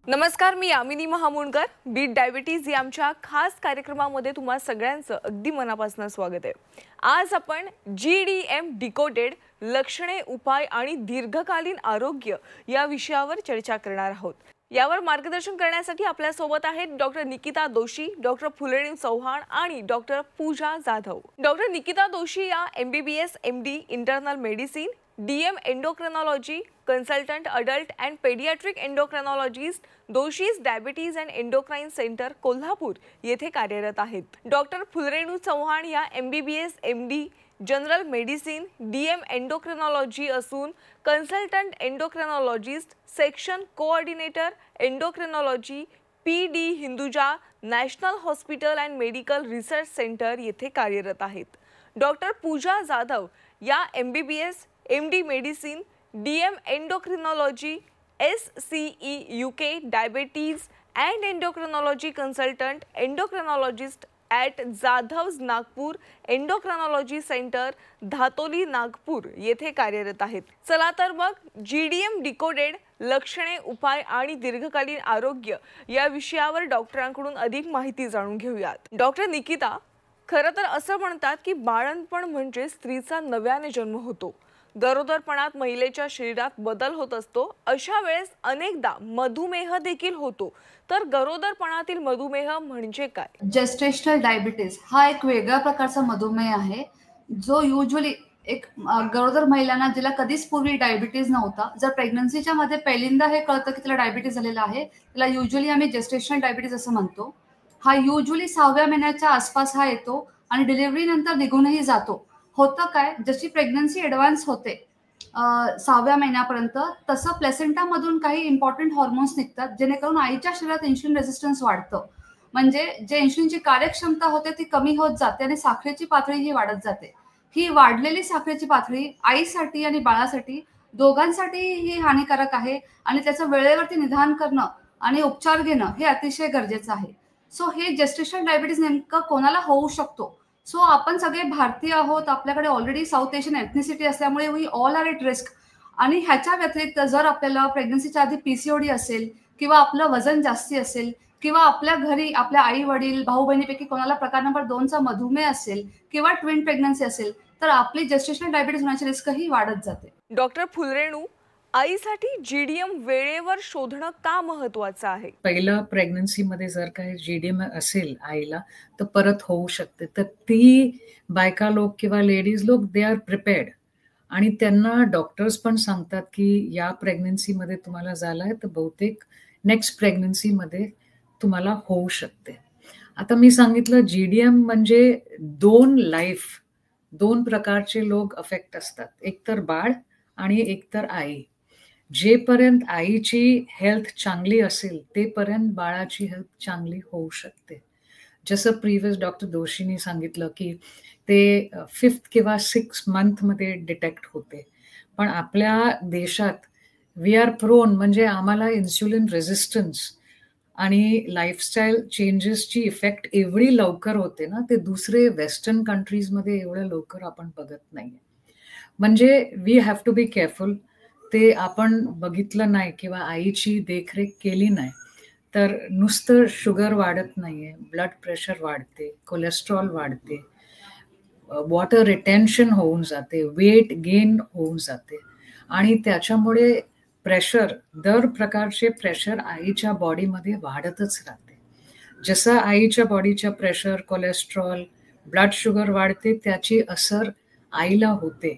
नमस्कार, मी Yamini महामुंडकर. Bit diabetes या आमच्या खास कार्यक्रमामध्ये तुम्हा सगळ्यांचं अगदी मनापासून स्वागत आहे. आज आपण GDM डिकोडेड लक्षणे, उपाय आणि दीर्घकालीन आरोग्य या विषयावर चर्चा करणार आहोत. यावर मार्गदर्शन करण्यासाठी आपल्या सोबत आहेत डॉक्टर निकिता दोशी, डॉक्टर फुलरेणू चव्हाण आणि डॉक्टर पूजा जाधव. डॉक्टर निकिता दोशी या MBBS MD internal medicine, DM endocrinology consultant, adult and paediatric endocrinologist, Doshi's diabetes and endocrine centre, Kolhapur येथे कार्यरत आहेत. डॉक्टर फुलरेणू चव्हाण या MBBS MD general medicine, DM endocrinology असून consultant endocrinologist, section coordinator endocrinology, PD Hinduja national hospital and medical research centre येथे कार्यरत आहेत. Doctor Pooja Jadhav या MBBS MD medicine, DM endocrinology, SCE UK diabetes and endocrinology consultant, endocrinologist at Jadhav's Nagpur endocrinology centre, Dhantoli, Nagpur येथे कार्यरत आहेत. चला तर मग GDM डिकोडेड लक्षणे, उपाय आणि दीर्घकालीन आरोग्य या विषयावर डॉक्टरांकडून अधिक माहिती जाणून घेऊयात. डॉक्टर निकिता, खरं तर असं म्हणतात की बाळंतपण म्हणजे स्त्रीचा नव्याने जन्म होतो. गरोदरपणात महिलेच्या शरीरात बदल होत असतो. अशा वेळेस अनेकदा मधुमेह देखील होतो. तर गरोदरपणातील मधुमेह म्हणजे काय? जेस्टेशनल डायबिटीज हा एक वेगळ्या प्रकारचा मधुमेह आहे, जो युजली एक गरोदर महिलांना जिला कधीच पूर्वी डायबिटीज नव्हता, जर प्रेग्नन्सीच्या मध्ये पहिल्यांदा हे कळतं की तिला डायबिटीज झालेला आहे, त्याला युजली आम्ही जेस्टेशनल डायबिटीज असं म्हणतो. हा युजली 6व्या महिन्याच्या आसपास हा येतो आणि डिलिव्हरी नंतर निघूनही जातो. होतं काय, जशी प्रेग्नन्सी ऍडव्हान्स होते 6व्या महिन्यापर्यंत, तसं प्लेसेंटामधून काही इम्पॉर्टंट हॉर्मोन्स निघतात, जेणेकरून आईच्या शरीरात इन्सुलिन रेझिस्टन्स वाढतं. म्हणजे जे इन्सुलिनची कार्यक्षमता होते ती कमी होत जाते आणि साखरेची पातळी ही वाढत जाते. ही वाढलेली साखरेची पातळी आईसाठी आणि बाळासाठी दोघांसाठी ही हानिकारक आहे आणि त्याचं वेळेवरती निदान करणं आणि उपचार घेणं हे अतिशय गरजेचं आहे. सो हे जेस्टेशनल डायबिटीज नेमकं कोणाला होऊ शकतो? सो आपण सगळे भारतीय आहोत, आपल्याकडे ऑलरेडी साऊथ एशियन एथनिसिटी असल्यामुळे we all are at risk. आणि ह्याच्या व्यतिरिक्त जर आपल्याला प्रेग्नन्सीच्या आधी PCOD असेल किंवा आपलं वजन जास्ती असेल किंवा आपल्या घरी आपल्या आई वडील भाऊ बहिणीपैकी कोणाला प्रकार नंबर 2चा मधुमेह असेल किंवा ट्विन प्रेग्नन्सी असेल, तर आपली जेस्टेशनल डायबिटीज होण्याची रिस्क ही वाढत जाते. डॉक्टर फुलरेणू, आईसाठी GDM वेळेवर शोधणं का महत्वाचं आहे? पहिलं प्रेग्नन्सीमध्ये जर काही GDM असेल आईला तर परत होऊ शकते. तर ती बायका लोक किंवा लेडीज लोक दे आर प्रिपेअर्ड आणि त्यांना डॉक्टर्स पण सांगतात की या प्रेग्नन्सीमध्ये तुम्हाला झालाय तर बहुतेक नेक्स्ट प्रेग्नन्सीमध्ये तुम्हाला होऊ शकते. आता मी सांगितलं GDM म्हणजे दोन प्रकारचे लोक अफेक्ट असतात, एक तर बाळ आणि एक तर आई. जेपर्यंत आईची हेल्थ चांगली असेल तेपर्यंत बाळाची हेल्थ चांगली होऊ शकते. जसं प्रिव्हियस डॉक्टर दोशींनी सांगितलं की ते 5th किंवा 6th मंथमध्ये डिटेक्ट होते. पण आपल्या देशात वी आर प्रोन, म्हणजे आम्हाला इन्सुलिन रेझिस्टन्स आणि लाईफस्टाईल चेंजेसची इफेक्ट एवढी लवकर होते ना, ते दुसरे वेस्टर्न कंट्रीजमध्ये एवढं लवकर आपण बघत नाही. म्हणजे we have to be careful. ते आपण बघितलं नाही किंवा आईची देखरेख केली नाही तर नुसतं शुगर वाढत नाहीये, ब्लड प्रेशर वाढते, कोलेस्ट्रॉल वाढते, वॉटर रिटेन्शन होऊन जाते, वेट गेन होऊन जाते आणि त्याच्यामुळे प्रेशर, दर प्रकारचे प्रेशर आईच्या बॉडीमध्ये वाढतच राहते. जसं आईच्या बॉडीच्या प्रेशर, कोलेस्ट्रॉल, ब्लड शुगर वाढते, त्याची असर आईला होते.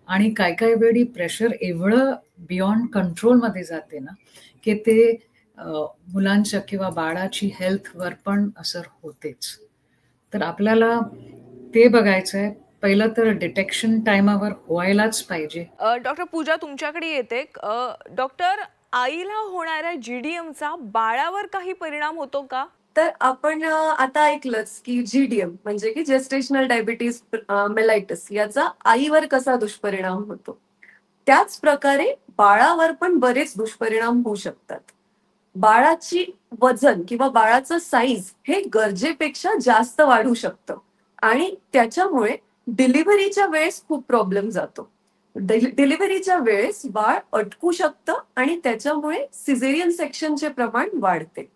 आणि काय वेळी प्रेशर एवढं बियॉन्ड कंट्रोलमध्ये जाते ना की ते मुलांच्या किंवा बाळाची हेल्थवर पण असर होतेच. तर आपल्याला ते बघायचं आहे. पहिलं तर डिटेक्शन टायमावर व्हायलाच पाहिजे. डॉक्टर पूजा, तुमच्याकडे येते. डॉक्टर, आईला होणाऱ्या GDMचा बाळावर काही परिणाम होतो का? तर आपण आता ऐकलंच की GDM म्हणजे की जेस्टेशनल डायबिटीज मेलाइटस याचा आईवर कसा दुष्परिणाम होतो, त्याच प्रकारे बाळावर पण बरेच दुष्परिणाम होऊ शकतात. बाळाची वजन किंवा बाळाचं साईज हे गरजेपेक्षा जास्त वाढू शकतं आणि त्याच्यामुळे डिलिव्हरीच्या वेळेस खूप प्रॉब्लेम जातो. डिलिव्हरीच्या वेळेस बाळ अटकू शकतं आणि त्याच्यामुळे सिझेरियन सेक्शनचे प्रमाण वाढते.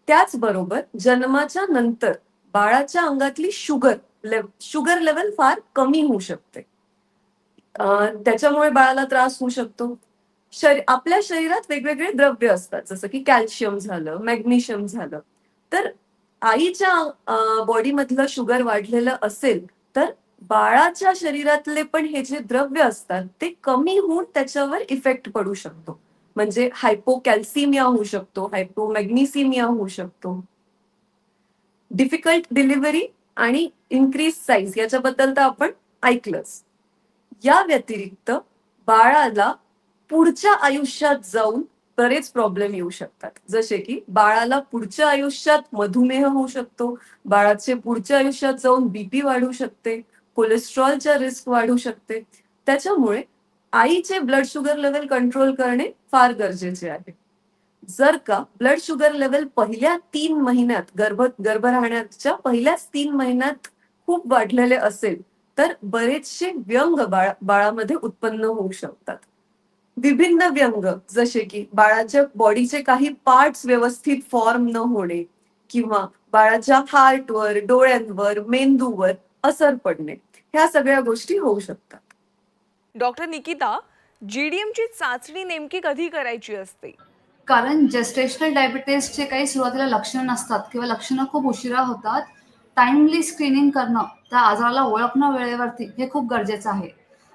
त्याचबरोबर जन्माच्या नंतर बाळाच्या अंगातली शुगर लेवल फार कमी होऊ शकते. त्याच्यामुळे बाळाला त्रास होऊ शकतो. आपल्या शरीरात वेगवेगळे द्रव्य असतात, जसं की कॅल्शियम झालं, मॅग्नेशियम झालं. तर आईच्या बॉडीमधलं शुगर वाढलेलं असेल तर बाळाच्या शरीरातले पण हे जे द्रव्य असतात ते कमी होऊन त्याच्यावर इफेक्ट पडू शकतो. म्हणजे हायपोकॅल्सिमिया होऊ शकतो, हायपोमॅग्नेसिमिया होऊ शकतो. डिफिकल्ट डिलिव्हरी आणि इन्क्रीज साईज याच्याबद्दल तर आपण ऐकलंच. या व्यतिरिक्त बाळाला पुढच्या आयुष्यात जाऊन बरेच प्रॉब्लेम येऊ शकतात, जसे की बाळाला पुढच्या आयुष्यात मधुमेह होऊ शकतो, बाळाचे पुढच्या आयुष्यात जाऊन बीपी वाढू शकते, कोलेस्ट्रॉलच्या रिस्क वाढू शकते. त्याच्यामुळे आईचे ब्लड शुगर लेवल कंट्रोल करणे फार गरजेचे आहे. जर का ब्लड शुगर लेवल पहिल्या 3 महिन्यात गर्भ राहण्याच्या पहिल्याच 3 महिन्यात खूप वाढलेले असेल तर बरेचसे व्यंग बाळामध्ये उत्पन्न होऊ शकतात. विभिन्न व्यंग जसे की बाळाच्या बॉडीचे काही पार्ट्स व्यवस्थित फॉर्म न होणे किंवा बाळाच्या हार्टवर, डोळ्यांवर, मेंदूवर असर पडणे, ह्या सगळ्या गोष्टी होऊ शकतात. डॉक्टर निकिता, GDM ची चाचणी नेमकी कधी करायची असते? कारण जेस्टेशनल डायबिटीसचे काही सुरुवातीला लक्षणं नसतात किंवा लक्षणं खूप उशिरा होतात. टाइमली स्क्रीनिंग करणं, त्या आजाराला ओळखणं वेळेवरती हे खूप गरजेचं आहे.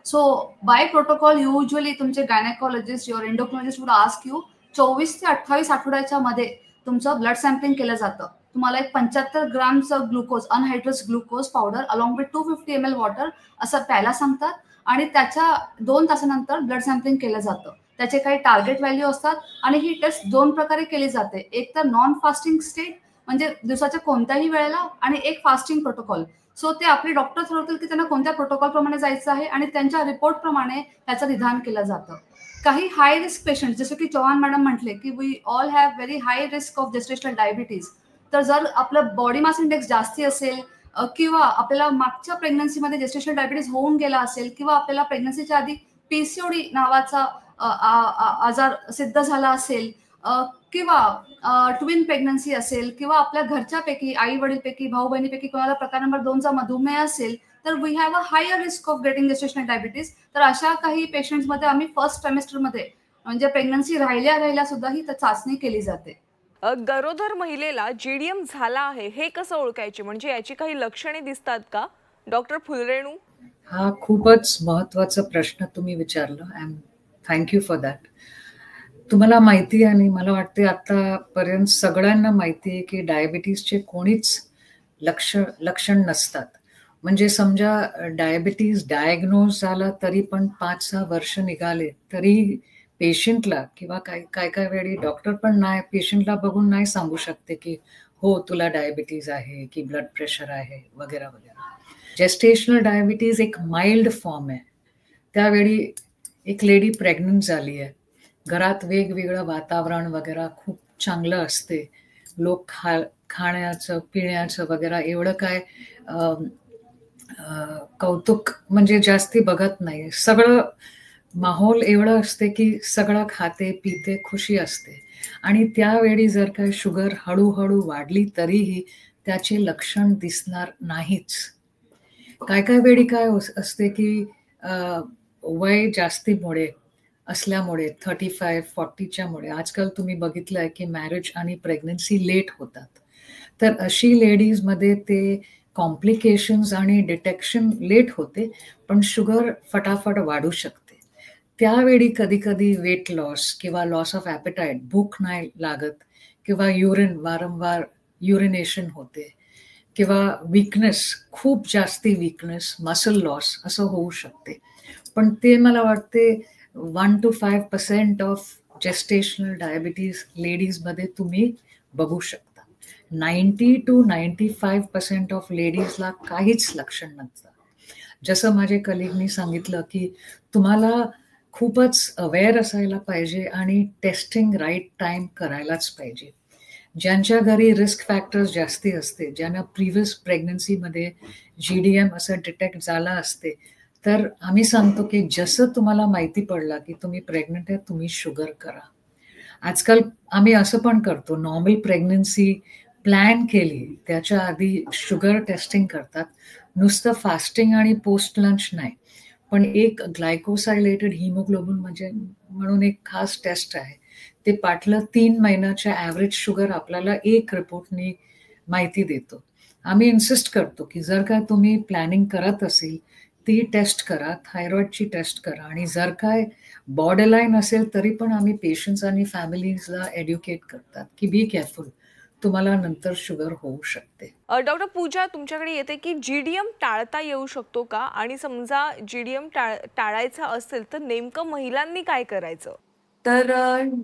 सो बाय प्रोटोकॉल युजली तुमचे gynaecologist your endocrinologist would ask you 24 ते 28 आठवड्याच्या मध्ये तुमचं ब्लड सॅम्पलिंग केलं जातं. तुम्हाला एक 75 ग्रामचं glucose, anhydrous glucose powder along with 250 ml water असं प्यायला सांगतात आणि त्याच्या 2 तासानंतर ब्लड सॅम्पलिंग केलं जातं. त्याचे काही टार्गेट व्हॅल्यू असतात आणि ही टेस्ट 2 प्रकारे केली जाते. एक तर नॉन फास्टिंग स्टेट म्हणजे दिवसाच्या कोणत्याही वेळेला, आणि एक फास्टिंग प्रोटोकॉल. सो ते आपले डॉक्टर ठरवतील की त्यांना कोणत्या प्रोटोकॉल प्रमाणे जायचं आहे आणि त्यांच्या रिपोर्ट प्रमाणे त्याचं विधान केलं जातं. काही हाय रिस्क पेशंट जसं की चव्हाण मॅडम म्हटले की we all have very high risk of gestational diabetes. तर जर आपलं बॉडी मास इंडेक्स जास्ती असेल किंवा आपल्याला मागच्या प्रेग्नन्सीमध्ये जेस्टेशनल डायबिटीज होऊन गेला असेल किंवा आपल्याला प्रेग्नन्सीच्या आधी PCOD नावाचा आजार सिद्ध झाला असेल किंवा ट्विन प्रेग्नन्सी असेल किंवा आपल्या घरच्यापैकी आई वडीलपैकी भाऊ बहिणीपैकी कोणाला प्रकार नंबर 2चा मधुमेह असेल तर we have a higher risk of getting gestational diabetes. तर अशा काही पेशंट्समध्ये आम्ही फर्स्ट ट्रायमेस्टरमध्ये म्हणजे प्रेग्नन्सी राहिल्या सुद्धा ही चाचणी केली जाते. गरोदर महिलेला GDM झाला आहे हे कसं ओळखायचे, म्हणजे याची काही लक्षणे दिसतात का? डॉक्टर फुलरेणू, हा खूपच महत्वाचा प्रश्न तुम्ही विचारला. Thank you for that. तुम्हाला माहिती आहे आणि मला वाटते आतापर्यंत सगळ्यांना माहिती आहे की डायबिटीसचे कोणीच लक्षण नसतात. म्हणजे समजा डायबिटीस डायग्नोज झाला तरी पण 5-6 वर्ष निघाले तरी पेशंटला किंवा काय वेळी डॉक्टर पण नाही पेशंटला बघून नाही सांगू शकते की हो तुला डायबिटीज आहे की ब्लड प्रेशर आहे वगैरे वगैरे. जेस्टेशनल डायबिटीज एक माइल्ड फॉर्म आहे. त्यावेळी एक लेडी प्रेग्नंट झाली आहे, घरात वेगवेगळं वातावरण वगैरे खूप चांगलं असते, लोक खाण्याचं पिण्याचं वगैरे एवढं काय कौतुक म्हणजे जास्ती बघत नाही. सगळं माहोल एवढं असते की सगळं खाते पिते खुशी असते. आणि त्यावेळी जर काय शुगर हळूहळू वाढली तरीही त्याचे लक्षण दिसणार नाहीच. काय वेळी काय असते की वय जास्तीमुळे असल्यामुळे 35-40च्या मुळे आजकाल तुम्ही बघितलंय की मॅरेज आणि प्रेग्नन्सी लेट होतात. तर अशी लेडीजमध्ये ते कॉम्प्लिकेशन्स आणि डिटेक्शन लेट होते पण शुगर फटाफट वाढू शकते. त्यावेळी कधी वेट लॉस किंवा लॉस ऑफ ॲपेटाईट, भूक नाही लागत किंवा वारंवार युरिनेशन होते किंवा वीकनेस, खूप जास्ती वीकनेस, मसल लॉस असं होऊ शकते. पण ते मला वाटते 1 to 5% ऑफ जेस्टेशनल डायबिटीज लेडीजमध्ये तुम्ही बघू शकता. 90 to 95% ऑफ लेडीजला काहीच लक्षण नसतं. जसं माझे कलिगनी सांगितलं की तुम्हाला खूपच अवेअर असायला पाहिजे आणि टेस्टिंग राईट टाइम करायलाच पाहिजे. ज्यांच्या घरी रिस्क फॅक्टर्स जास्ती असते, ज्यांना प्रिव्हियस प्रेग्नन्सीमध्ये GDM असं डिटेक्ट झाला असते तर आम्ही सांगतो की जसं तुम्हाला माहिती पडला की तुम्ही प्रेग्नंट आहे, तुम्ही शुगर करा. आजकाल आम्ही असं पण करतो, नॉर्मल प्रेग्नन्सी प्लॅन केली त्याच्या आधी शुगर टेस्टिंग करतात. नुसतं फास्टिंग आणि पोस्ट लंच नाही, पण एक ग्लायकोसायलेटेड हिमोग्लोबिन म्हणजे म्हणून एक खास टेस्ट आहे. ते पाठलं 3 महिन्याच्या ॲव्हरेज शुगर आपल्याला एक रिपोर्टनी माहिती देतो. आम्ही इन्सिस्ट करतो की जर का तुम्ही प्लॅनिंग करत असेल ती टेस्ट करा, थायरॉइडची टेस्ट करा आणि जर काय बॉर्डरलाईन असेल तरी पण आम्ही पेशंट्स आणि फॅमिलीजला एड्युकेट करतात की बी केअरफुल, तुम्हाला नंतर शुगर होऊ शकते. डॉक्टर पूजा तुमच्याकडे येते की जीडीएम टाळता येऊ शकतो का, आणि समजा जीडीएम टाळायचा असेल तर नेमकं महिलांनी काय करायचं? तर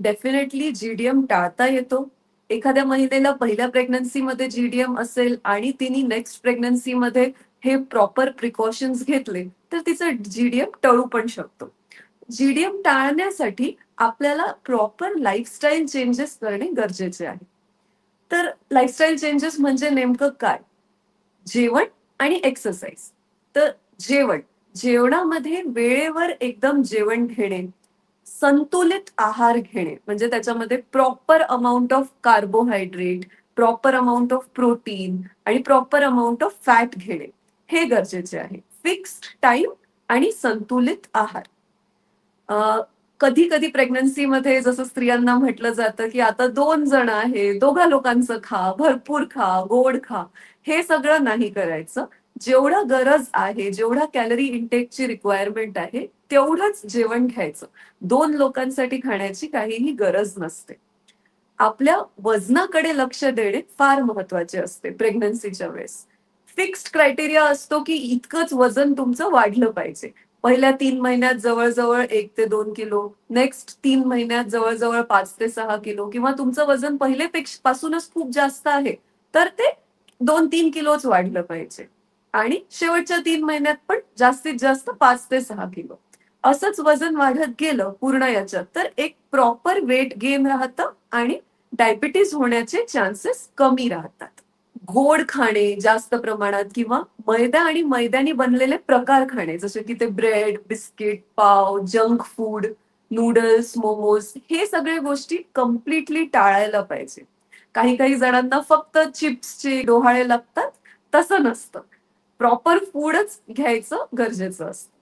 डेफिनेटली जीडीएम टाळता येतो. एखाद्या महिलेला पहिल्या प्रेग्नन्सीमध्ये जीडीएम असेल आणि तिने नेक्स्ट प्रेग्नन्सीमध्ये हे प्रॉपर प्रिकॉशन्स घेतले तर तिचं जीडीएम टळू पण शकतो. जीडीएम टाळण्यासाठी आपल्याला प्रॉपर लाईफस्टाईल चेंजेस करणे गरजेचे आहे. तर लाईफस्टाईल चेंजेस म्हणजे नेमकं काय? जेवण आणि एक्सरसाइज. तर जेवणामध्ये वेळेवर एकदम जेवण घेणे, संतुलित आहार घेणे, म्हणजे त्याच्यामध्ये proper amount of carbohydrate, proper amount of protein आणि प्रॉपर अमाऊंट ऑफ फॅट घेणे हे गरजेचे आहे. फिक्स्ड टाइम आणि संतुलित आहार. कधी कधी प्रेग्नन्सीमध्ये जसं स्त्रियांना म्हटलं जातं की आता 2 जण आहे, दोघा लोकांचं खा, भरपूर खा, गोड खा. हे सगळं नाही करायचं. जेवढं गरज आहे, जेवढा कॅलरी इंटेकची रिक्वायरमेंट आहे तेवढंच जेवण घ्यायचं. 2 लोकांसाठी खाण्याची काहीही गरज नसते. आपल्या वजनाकडे लक्ष देणे फार महत्वाचे असते प्रेग्नन्सीच्या वेळेस. फिक्स्ड क्रायटेरिया असतो की इतकंच वजन तुमचं वाढलं पाहिजे. पहिल्या 3 महिन्यात जवळजवळ 1 ते 2 किलो, नेक्स्ट 3 महिन्यात जवळजवळ 5 ते 6 किलो, किंवा तुमचं वजन पासूनच खूप जास्त आहे तर ते 2-3 किलोच वाढलं पाहिजे. आणि शेवटच्या 3 महिन्यात पण जास्तीत जास्त 5 ते 6 किलो. असंच वजन वाढत गेलं पूर्ण याच्यात तर एक प्रॉपर वेट गेन राहतं आणि डायबिटीज होण्याचे चान्सेस कमी राहतात. गोड खाणे जास्त प्रमाणात किंवा मैदा आणि मैद्याने बनलेले प्रकार खाणे, जसे की ते ब्रेड, बिस्किट, पाव, जंक फूड, नूडल्स, मोमोज, हे सगळे गोष्टी कम्प्लिटली टाळायला पाहिजे. काही काही जणांना फक्त चिप्सचे डोहाळे लागतात, तसं नसतं. प्रॉपर फूडच घ्यायचं गरजेचं असतं.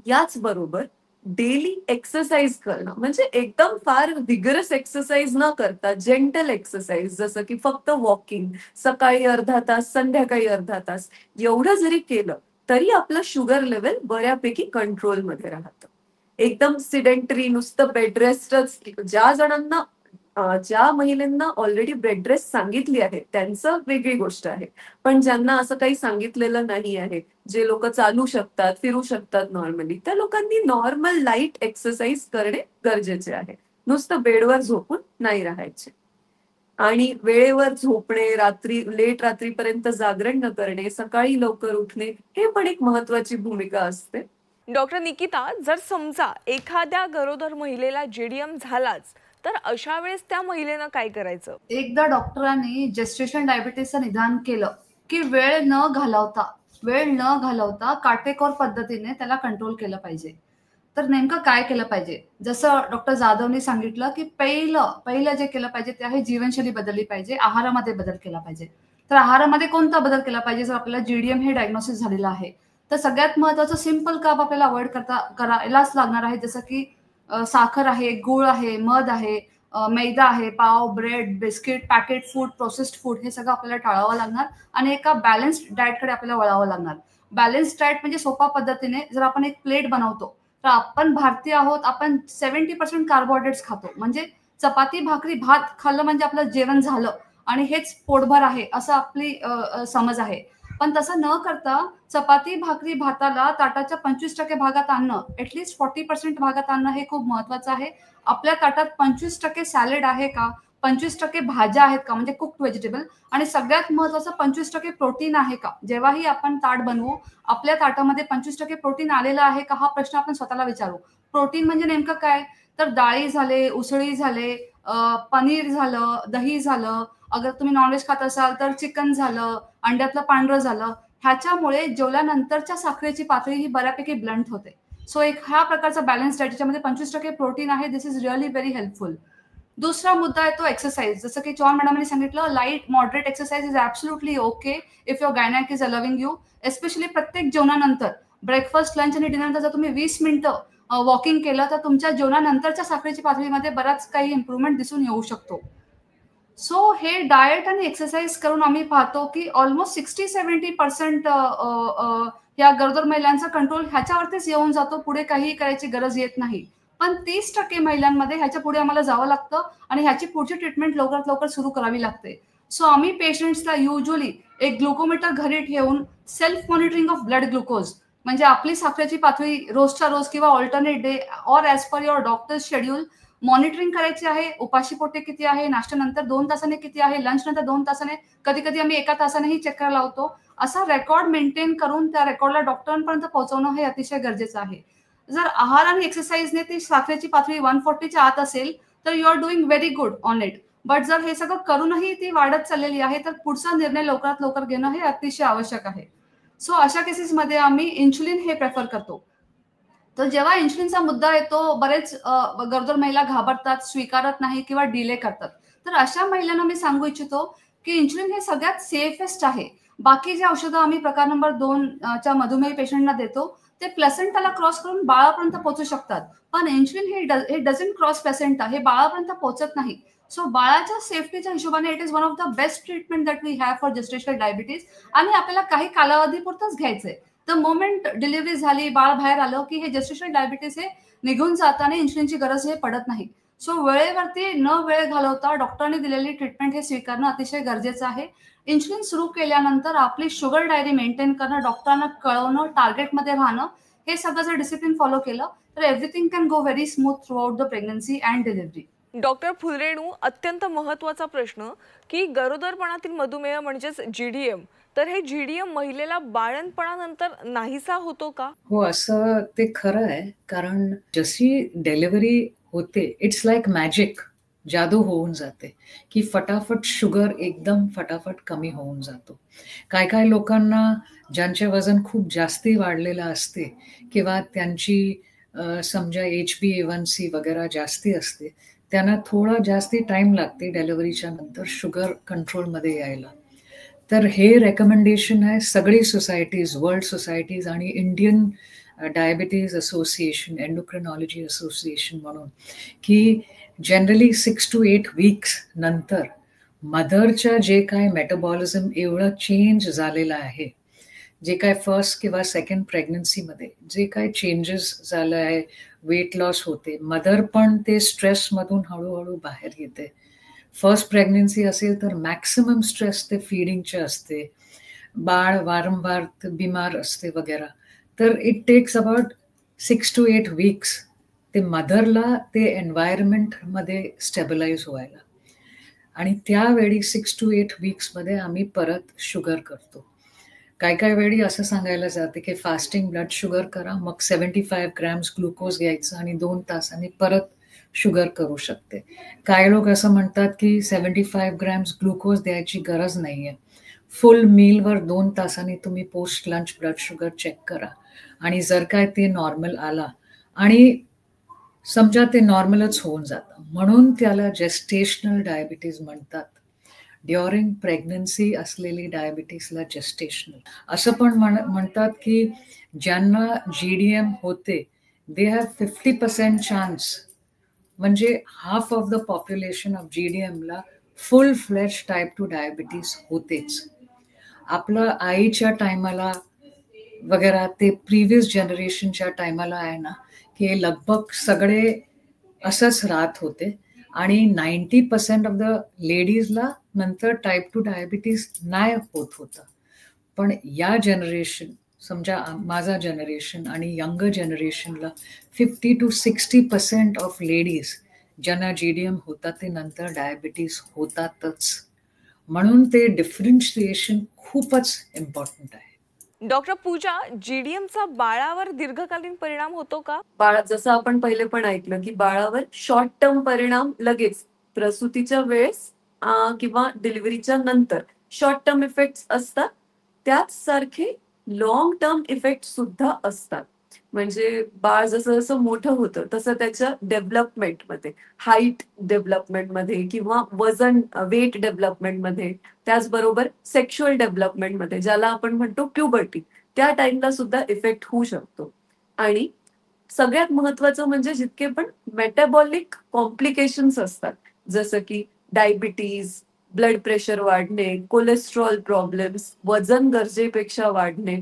याचबरोबर डेली एक्सरसाइज करणं, म्हणजे एकदम फार विगरस एक्सरसाइज न करता जेंटल एक्सरसाइज, जसं की फक्त वॉकिंग, सकाळी अर्धा तास, संध्याकाळी अर्धा तास, एवढं जरी केलं तरी आपलं शुगर लेवल बऱ्यापैकी कंट्रोलमध्ये राहतं. एकदम सिडेंटरी नुसतं बेड रेस्टच, ज्या महिलांना ऑलरेडी बेड रेस्ट सांगितली आहे त्यांचं वेगळी गोष्ट आहे. पण ज्यांना असं काही सांगितलेलं नाही आहे, जे लोक चालू शकतात, फिरू शकतात नॉर्मली, त्या लोकांनी नॉर्मल लाईट एक्सरसाइज करणे गरजेचे आहे. नुसतं बेडवर झोपून नाही राहायचे. आणि वेळेवर झोपणे, लेट रात्रीपर्यंत जागरण न करणे, सकाळी लवकर उठणे, हे पण एक महत्वाची भूमिका असते. डॉक्टर निकिता, जर समजा एखाद्या गरोदर महिलेला जीडीएम झालाच तर अशा वेळेस त्या महिलेनं काय करायचं? एकदा डॉक्टरांनी जेस्टेशन डायबिटीसचं निदान केलं की वेळ न घालवता काटेकोर पद्धतीने त्याला कंट्रोल केलं पाहिजे. तर नेमकं काय केलं पाहिजे? जसं डॉक्टर जाधवनी सांगितलं की पहिलं जे केलं पाहिजे ते आहे जीवनशैली बदलली पाहिजे, आहारामध्ये बदल केला पाहिजे. तर आहारामध्ये कोणता बदल केला पाहिजे जर आपल्याला जीडीएम हे डायग्नोसिस झालेलं आहे? तर सगळ्यात महत्वाचं सिंपल काम आपल्याला अवॉइड करायलाच लागणार आहे, जसं की साखर आहे, गूळ आहे, मध आहे, मैदा आहे, पाव, bread, biscuit, packet food, processed food, हे सगळं आपल्याला टाळावं लागणार आणि एका बॅलन्स्ड डाएटकडे आपल्याला वळावं लागणार. बॅलन्स्ड डाएट म्हणजे सोप्या पद्धतीने जर आपण एक प्लेट बनवतो तर आपण भारतीय आहोत, आपण 70% कार्बोहायड्रेट्स खातो, म्हणजे चपाती, भाकरी, भात खाल्लं म्हणजे आपलं जेवण झालं आणि हेच पोटभर आहे असं आपली समज आहे. पण तसं न करता चपाती, भाकरी, भाताला ताटाच्या 25% भागात आणणं, ऍटलीस्ट 40% भागात आणणं हे खूप महत्वाचं आहे. आपल्या ताटात 25% सॅलड आहे का, 25% भाज्या आहेत का, म्हणजे कुक्ड व्हेजिटेबल, आणि सगळ्यात महत्वाचं 25% प्रोटीन आहे का. जेव्हाही आपण ताट बनवू, आपल्या ताटामध्ये 25% प्रोटीन आलेलं आहे का हा प्रश्न आपण स्वतःला विचारू. प्रोटीन म्हणजे नेमकं काय? तर डाळी झाले, उसळी झाले, पनीर झालं, दही झालं, अगर तुम्ही नॉनव्हेज खात असाल तर चिकन झालं, अंड्यातलं पांढरं झालं, ह्याच्यामुळे जेवल्यानंतरच्या साखरेची पातळी ही बऱ्यापैकी ब्लंट होते. सो एक हा प्रकारचा बॅलन्स डाएट ज्याच्यामध्ये 25% प्रोटीन आहे. दिस इज रिअली व्हेरी हेल्पफुल. दुसरा मुद्दा आहे तो एक्सरसाइज. जसं की चव्हाण मॅडमने सांगितलं, light moderate exercise is absolutely okay if your gynaec is allowing you. Especially प्रत्येक जेवणानंतर ब्रेकफास्ट, लंच आणि डिनरनंतर जर तुम्ही 20 मिनिटं वॉकिंग केलं तर तुमच्या जेवणानंतरच्या साखरेची पातळीमध्ये बराच काही इम्प्रूव्हमेंट दिसून येऊ शकतो. सो हे डाएट आणि एक्सरसाइज करून आम्ही पाहतो की ऑलमोस्ट 60-70% या गरोदर महिलांचा कंट्रोल ह्याच्यावरतीच येऊन जातो. पुढे काही करायची गरज येत नाही. पण 30% महिलांमध्ये ह्याच्या पुढे आम्हाला जावं लागतं आणि ह्याची पुढची ट्रीटमेंट लवकरात लवकर सुरू करावी लागते. सो आम्ही पेशंट्सला युजली एक ग्लुकोमीटर घरी ठेवून self monitoring of blood glucose, म्हणजे आपली साखरेची पातळी रोजच्या रोज किंवा alternate day or as per your doctors schedule monitoring करायची आहे. उपाशी पोटे किती आहे, नाश्त्यानंतर 2 तासाने किती आहे, लंच नंतर 2 तासाने, कधी कधी आम्ही 1 तासानेही चेक करायला लावतो. असा रेकॉर्ड मेंटेन करून त्या रेकॉर्डला डॉक्टरांपर्यंत पोहोचवणं हे अतिशय गरजेचं आहे. जर आहार आणि एक्सरसाइजने ती साखरेची पातळी 140च्या आत असेल तर you are doing very good on it. But जर हे सगळं करूनही ती वाढत चाललेली आहे तर पुढचा निर्णय लवकरात लवकर घेणं हे अतिशय आवश्यक आहे. सो अशा केसेसमध्ये आम्ही इन्शुलिन हे प्रेफर करतो. तर जेव्हा इन्शुलिनचा मुद्दा येतो, बरेच गरोदर महिला घाबरतात, स्वीकारत नाही किंवा डिले करतात. तर अशा महिलांना मी सांगू इच्छितो की इन्शुलिन हे सगळ्यात सेफेस्ट आहे. बाकी जे औषधं आम्ही प्रकार नंबर 2 च्या मधुमेही पेशंटना देतो ते प्लेसेंटाला क्रॉस करून बाळापर्यंत पोहोचू शकतात. पण इन्शुलिन हे डझंट क्रॉस प्लेसेंटा, हे बाळापर्यंत पोहोचत नाही. सो बाळाच्या सेफ्टीच्या हिशोबाने it is one of the best treatment that we have for gestational diabetes. आणि आपल्याला काही कालावधीपुरतच घ्यायचंय. द मोमेंट डिलिव्हरी झाली, बाळ बाहेर आलं की हे जेस्टेशनल डायबिटीज हे निघून जातं आणि इन्शुलिनची गरज हे पडत नाही. सो वेळेवरती न वेळ घालवता डॉक्टरांनी दिलेली ट्रीटमेंट हे स्वीकारणं अतिशय गरजेचं आहे. इन्शुलिन सुरू केल्यानंतर आपली शुगर डायरी मेंटेन करणं, डॉक्टरांना कळवणं, टार्गेटमध्ये राहणं, हे सगळं जर डिसिप्लिन फॉलो केलं तर everything can go very smooth throughout the pregnancy and delivery. Doctor Fulrenu, अत्यंत महत्त्वाचा प्रश्न की गरोदरपणातील मधुमेह म्हणजेच GDM, तर हे GDM महिलेला बाळंतपणानंतर नाहीसा होतो का? हो, असं ते खरं आहे. कारण जशी डिलिव्हरी होते, इट्स लाईक मॅजिक, जादू होऊन जाते की फटाफट शुगर एकदम फटाफट कमी होऊन जातो. काय काय लोकांना ज्यांचे वजन खूप जास्ती वाढलेलं असते किंवा त्यांची समजा HbA1c वगैरे जास्ती असते, त्यांना थोडा जास्ती टाइम लागते डिलिव्हरीच्या नंतर शुगर कंट्रोलमध्ये यायला. तर हे रेकमेंडेशन आहे सगळी सोसायटीज, वर्ल्ड सोसायटीज आणि इंडियन डायबिटीज असोसिएशन, एंडोक्रिनॉलॉजी असोसिएशन म्हणून, की जनरली 6 to 8 वीक्स नंतर मदरच्या जे काय मेटाबॉलिझम एवढं चेंज झालेलं आहे, जे काय फर्स्ट किंवा सेकंड प्रेग्नन्सीमध्ये जे काय चेंजेस झालं आहे, वेट लॉस होते, मदर पण ते स्ट्रेसमधून हळूहळू बाहेर येते. फर्स्ट प्रेग्नन्सी असेल तर मॅक्सिमम स्ट्रेस ते फीडिंगचे असते, बाळ वारंवार बिमार असते वगैरे. तर it takes about 6 to 8 weeks ते मदरला ते एन्व्हायरमेंटमध्ये स्टेबलाइज व्हायला. आणि त्यावेळी 6 to 8 वीक्समध्ये आम्ही परत शुगर करतो. काय काय वेळी असं सांगायला जाते की फास्टिंग ब्लड शुगर करा, मग 75 ग्रॅम्स ग्लुकोज घ्यायचं आणि 2 तासांनी परत शुगर करू शकते. काही लोक असं म्हणतात की 75 ग्रॅम्स ग्लुकोज द्यायची गरज नाही आहे, फुल मीलवर 2 तासांनी तुम्ही post lunch blood sugar check करा आणि जर काय ते नॉर्मल आला आणि समजा ते नॉर्मलच होऊन जातं, म्हणून त्याला जेस्टेशनल डायबिटीज म्हणतात. ड्युरिंग प्रेग्नन्सी असलेली डायबिटीसला जेस्टेशनल असं पण म्हणतात की ज्यांना GDM होते दे हॅव 50% चान्स, म्हणजे half of the population of GDMला फुल फ्लेज टाईप 2 डायबिटीस होतेच. आपलं आईच्या टायमाला वगैरे ते प्रिव्हियस जनरेशनच्या टायमाला आहे ना की लगभग सगळे असंच राहत होते आणि 90% ऑफ द लेडीजला नंतर टाईप 2 डायबिटीस नाही होत होतं. पण या जनरेशन, समजा माझा जनरेशन आणि यंगर जनरेशनला 50 to 60% ऑफ लेडीज ज्यांना GDM होतात ते नंतर डायबिटीस होतातच. म्हणून ते डिफरन्शिएशन खूपच इम्पॉर्टंट आहे. डॉक्टर पूजा, GDMचा बाळावर दीर्घकालीन परिणाम होतो का? जसं आपण पहिले पण ऐकलं की बाळावर शॉर्ट टर्म परिणाम लगेच प्रसूतीच्या वेळेस किंवा डिलिव्हरीच्या नंतर शॉर्ट टर्म इफेक्ट्स असतात. त्याच सारखे लॉंग टर्म इफेक्ट सुद्धा असतात. म्हणजे बाळ जसं जसं मोठं होतं तसं त्याच्या डेव्हलपमेंटमध्ये, हाईट डेव्हलपमेंटमध्ये किंवा वजन वेट डेव्हलपमेंटमध्ये, त्याचबरोबर सेक्शुअल डेव्हलपमेंटमध्ये, ज्याला आपण म्हणतो प्युबर्टी, त्या टाइमला सुद्धा इफेक्ट होऊ शकतो. आणि सगळ्यात महत्वाचं म्हणजे जितके पण मेटाबॉलिक कॉम्प्लिकेशन्स असतात, जसं की डायबिटीज, ब्लड प्रेशर वाढणे, कोलेस्ट्रॉल प्रॉब्लेम्स, वजन गरजेपेक्षा वाढणे,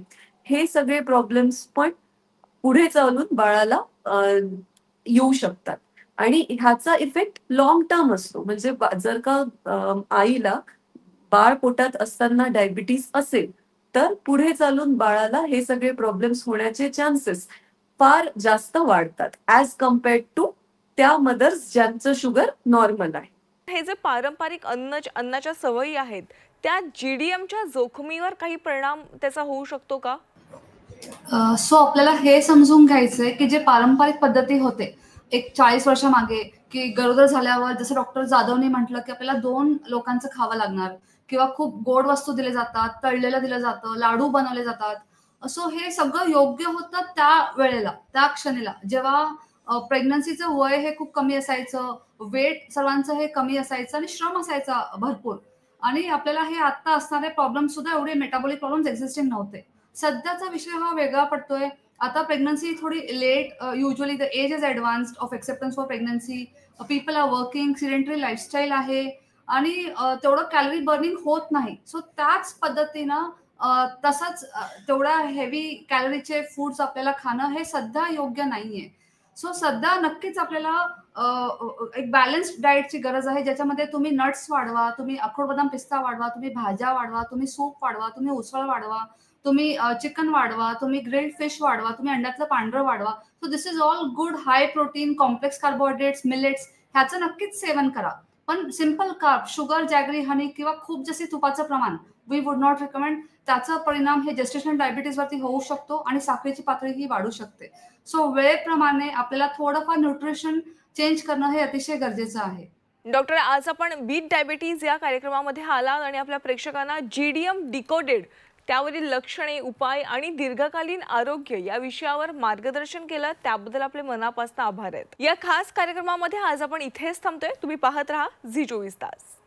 हे सगळे प्रॉब्लेम्स पण पुढे चालून बाळाला येऊ शकतात. आणि ह्याचा इफेक्ट लॉंग टर्म असतो. म्हणजे जर का आईला बाळ पोटात असताना डायबिटीस असेल, तर पुढे चालून बाळाला हे सगळे प्रॉब्लेम्स होण्याचे चान्सेस फार जास्त वाढतात ॲज कम्पेअर्ड टू त्या मदर्स ज्यांचं शुगर नॉर्मल आहे. हे जे पारंपरिक अन्नाच्या सवयी आहेत त्या GDMच्या जोखमीवर काही परिणाम त्याचा होऊ शकतो का? सो आपल्याला हे समजून घ्यायचंय की जे पारंपरिक पद्धती होते एक 40 वर्षामागे, की गरोदर झाल्यावर जसं डॉक्टर जाधवने म्हटलं की आपल्याला 2 लोकांचं खावं लागणार किंवा खूप गोड वस्तू दिल्या जातात, तळलेलं दिलं जातं, लाडू बनवले जातात. सो हे सगळं योग्य होतं त्या वेळेला, त्या क्षणीला जेव्हा प्रेग्नन्सीचं वय हे खूप कमी असायचं, वेट सर्वांचं हे कमी असायचं आणि श्रम असायचा भरपूर. आणि आपल्याला हे आता असणारे प्रॉब्लेम सुद्धा एवढे मेटाबॉलिक प्रॉब्लेम्स एक्झिस्टिंग नव्हते. सध्याचा विषय हा वेगळा पडतोय. आता प्रेग्नन्सी थोडी late, usually the age is advanced of acceptance for pregnancy. People are working, sedentary lifestyle आहे आणि तेवढं कॅलरी बर्निंग होत नाही. सो त्याच पद्धतीनं तसंच तेवढ्या हेवी कॅलरीचे फूड्स आपल्याला खाणं हे सध्या योग्य नाहीये. सो सध्या नक्कीच आपल्याला एक बॅलन्स्ड डाएटची गरज आहे, ज्याच्यामध्ये तुम्ही नट्स वाढवा, तुम्ही अक्रोड, बदाम, पिस्ता वाढवा, तुम्ही भाज्या वाढवा, तुम्ही सूप वाढवा, तुम्ही उसळ वाढवा, तुम्ही चिकन वाढवा, तुम्ही ग्रिल्ड फिश वाढवा, तुम्ही अंड्यातलं पांढरं वाढवा. So this is all good high protein, complex carbohydrates, millets ह्याचं नक्कीच सेवन करा. पण सिंपल कार्ब, शुगर, जॅगरी, हनी किंवा खूप जास्ती तुपाचं प्रमाण वी वुड नॉट रिकमेंड. त्याचा परिणाम हे जेस्टेशनल डायबिटीजवरती होऊ शकतो आणि साखरेची पातळीही वाढू शकते. सो वेळेप्रमाणे आपल्याला थोडंफार न्यूट्रिशन चेंज करणं हे अतिशय गरजेचं आहे. डॉक्टर, आज आपण बीट डायबिटीज या कार्यक्रमामध्ये आलात आणि आपल्या प्रेक्षकांना GDM डिकोडेड त्यावरील लक्षणे, उपाय आणि दीर्घकालीन आरोग्य या विषयावर मार्गदर्शन केलं, त्याबद्दल आपले मनापासून आभार आहेत. या खास कार्यक्रमामध्ये आज आपण इथेच थांबतोय. तुम्ही पाहत राहा झी 24 तास.